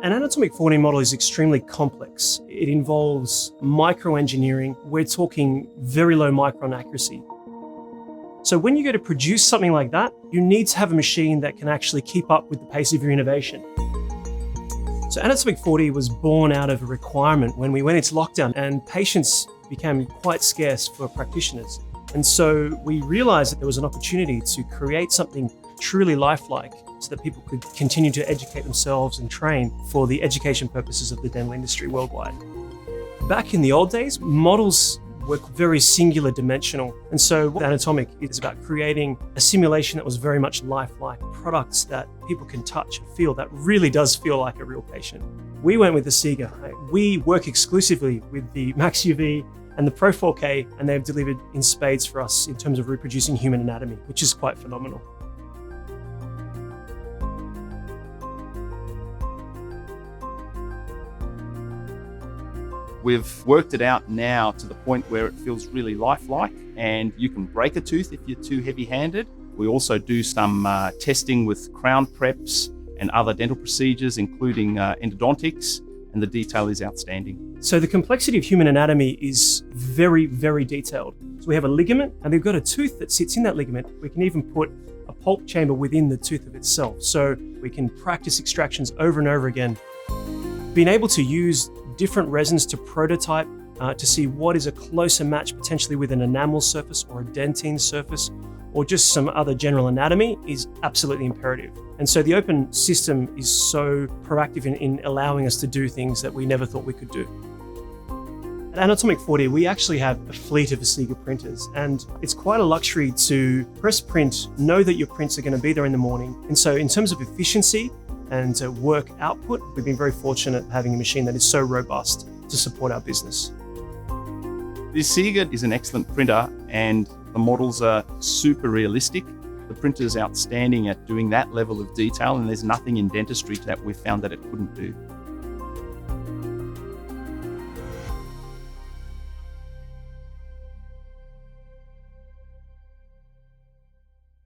An anatomic 4D model is extremely complex. It involves microengineering. We're talking very low micron accuracy. So when you go to produce something like that, you need to have a machine that can actually keep up with the pace of your innovation. So anatomic 4D was born out of a requirement when we went into lockdown and patients became quite scarce for practitioners. And so we realized that there was an opportunity to create something truly lifelike so that people could continue to educate themselves and train for the education purposes of the dental industry worldwide. Back in the old days, models were very singular dimensional. And so anatomic is about creating a simulation that was very much lifelike, products that people can touch and feel that really does feel like a real patient. We went with Asiga. We work exclusively with the MAX UV and the Pro 4K, and they've delivered in spades for us in terms of reproducing human anatomy, which is quite phenomenal. We've worked it out now to the point where it feels really lifelike, and you can break a tooth if you're too heavy-handed. We also do some testing with crown preps and other dental procedures, including endodontics, and the detail is outstanding. So the complexity of human anatomy is very, very detailed. So we have a ligament, and we've got a tooth that sits in that ligament. We can even put a pulp chamber within the tooth of itself. So we can practice extractions over and over again. Being able to use different resins to prototype to see what is a closer match potentially with an enamel surface or a dentine surface or just some other general anatomy is absolutely imperative. And so the open system is so proactive in allowing us to do things that we never thought we could do. At Anatomic 4D, we actually have a fleet of Asiga printers, and it's quite a luxury to press print, know that your prints are going to be there in the morning. And so in terms of efficiency and work output, we've been very fortunate having a machine that is so robust to support our business. The Asiga is an excellent printer, and the models are super realistic. The printer is outstanding at doing that level of detail, and there's nothing in dentistry that we've found that it couldn't do.